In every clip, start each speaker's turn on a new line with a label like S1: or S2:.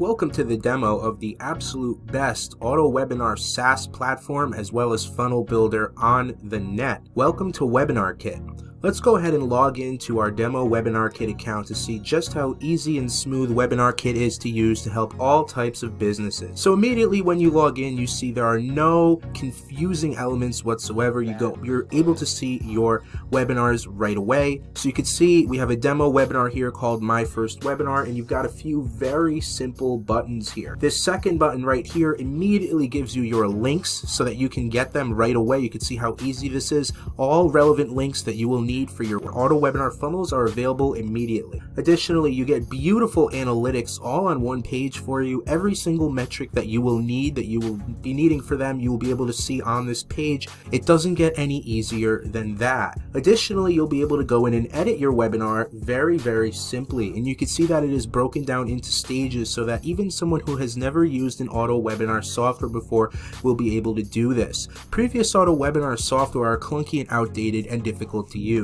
S1: Welcome to the demo of the absolute best auto webinar SaaS platform as well as funnel builder on the net. Welcome to webinarkit. Let's go ahead and log into our demo webinarkit account to see just how easy and smooth webinarkit is to use to help all types of businesses. So immediately when you log in, you see there are no confusing elements whatsoever. You're able to see your webinars right away. So you can see we have a demo webinar here called My First Webinar, and you've got a few very simple buttons here. This second button right here immediately gives you your links so that you can get them right away. You can see how easy this is. All relevant links that you will need for your auto webinar funnels are available immediately. Additionally, you get beautiful analytics all on one page for you. Every single metric that you will need, that you will be needing for them, you will be able to see on this page. It doesn't get any easier than that. Additionally, you'll be able to go in and edit your webinar very simply, and you can see that it is broken down into stages so that even someone who has never used an auto webinar software before will be able to do this. Previous auto webinar software are clunky and outdated and difficult to use.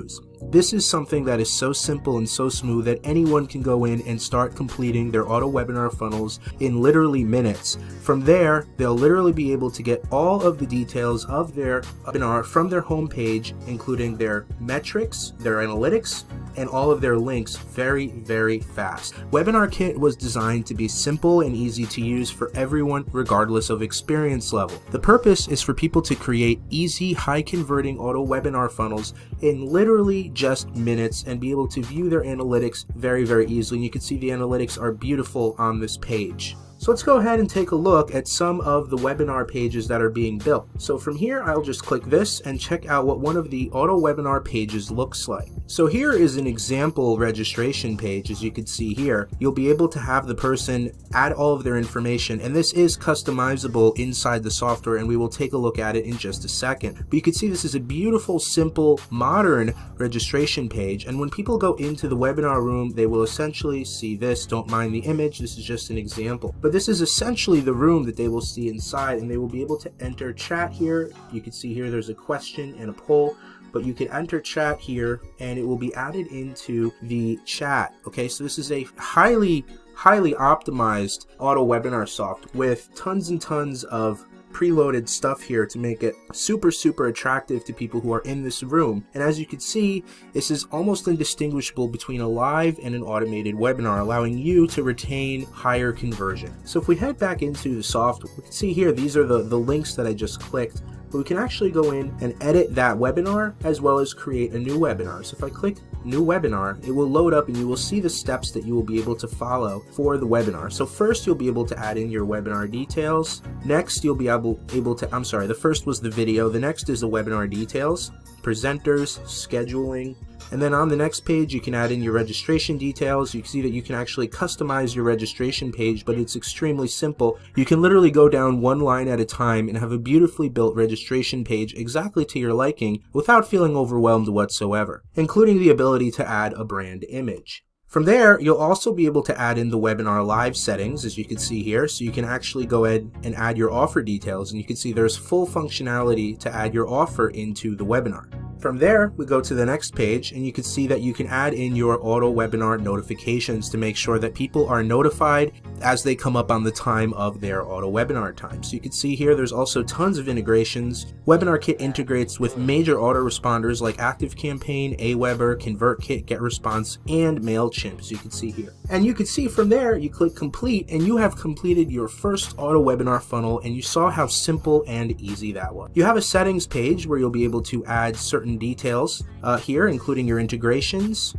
S1: This is something that is so simple and so smooth that anyone can go in and start completing their auto webinar funnels in literally minutes. From there, they'll literally be able to get all of the details of their webinar from their homepage, including their metrics, their analytics, and all of their links very fast. webinarkit was designed to be simple and easy to use for everyone regardless of experience level. The purpose is for people to create easy, high converting auto webinar funnels in literally just minutes and be able to view their analytics very easily. And you can see the analytics are beautiful on this page. So let's go ahead and take a look at some of the webinar pages that are being built. So from here, I'll just click this and check out what one of the auto webinar pages looks like. So here is an example registration page. As you can see here, you'll be able to have the person add all of their information, and this is customizable inside the software, and we will take a look at it in just a second. But you can see this is a beautiful, simple, modern registration page, and when people go into the webinar room, they will essentially see this. Don't mind the image, this is just an example. But this is essentially the room that they will see inside, and they will be able to enter chat here. You can see here there's a question and a poll, but you can enter chat here and it will be added into the chat. Okay, so this is a highly optimized auto webinar software with tons and tons of preloaded stuff here to make it super attractive to people who are in this room. And as you can see, this is almost indistinguishable between a live and an automated webinar, allowing you to retain higher conversion. So if we head back into the software, we can see here these are the links that I just clicked, but we can actually go in and edit that webinar as well as create a new webinar. So if I click new webinar, it will load up and you will see the steps that you will be able to follow for the webinar. So first you'll be able to add in your webinar details. Next you'll be able to, the first was the video. The next is the webinar details, presenters, scheduling. And then on the next page, you can add in your registration details. You can see that you can actually customize your registration page, but it's extremely simple. You can literally go down one line at a time and have a beautifully built registration page exactly to your liking without feeling overwhelmed whatsoever, including the ability to add a brand image. From there, you'll also be able to add in the webinar live settings, as you can see here, so you can actually go ahead and add your offer details, and you can see there's full functionality to add your offer into the webinar. From there, we go to the next page, and you can see that you can add in your auto webinar notifications to make sure that people are notified as they come up on the time of their auto webinar time. So you can see here there's also tons of integrations. webinarkit integrates with major autoresponders like ActiveCampaign, Aweber, ConvertKit, GetResponse, and MailChimp, as you can see here. And you can see from there, you click complete and you have completed your first auto webinar funnel, and you saw how simple and easy that was. You have a settings page where you'll be able to add certain details here, including your integrations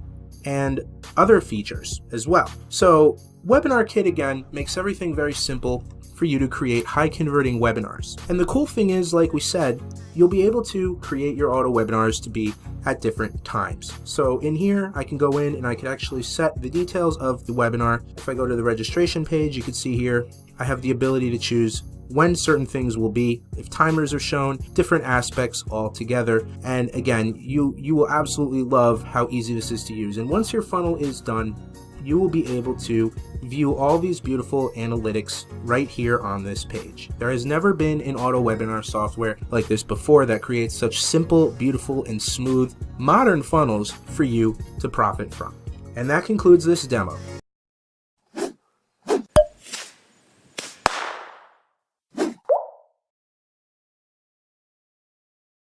S1: and other features as well. So webinarkit again makes everything very simple for you to create high converting webinars. And the cool thing is, like we said, you'll be able to create your auto webinars to be at different times. So in here, I can go in and I can actually set the details of the webinar. If I go to the registration page, you can see here, I have the ability to choose when certain things will be, if timers are shown, different aspects all together. And again, you will absolutely love how easy this is to use. And once your funnel is done, you will be able to view all these beautiful analytics right here on this page. There has never been an auto webinar software like this before that creates such simple, beautiful, and smooth modern funnels for you to profit from. And that concludes this demo.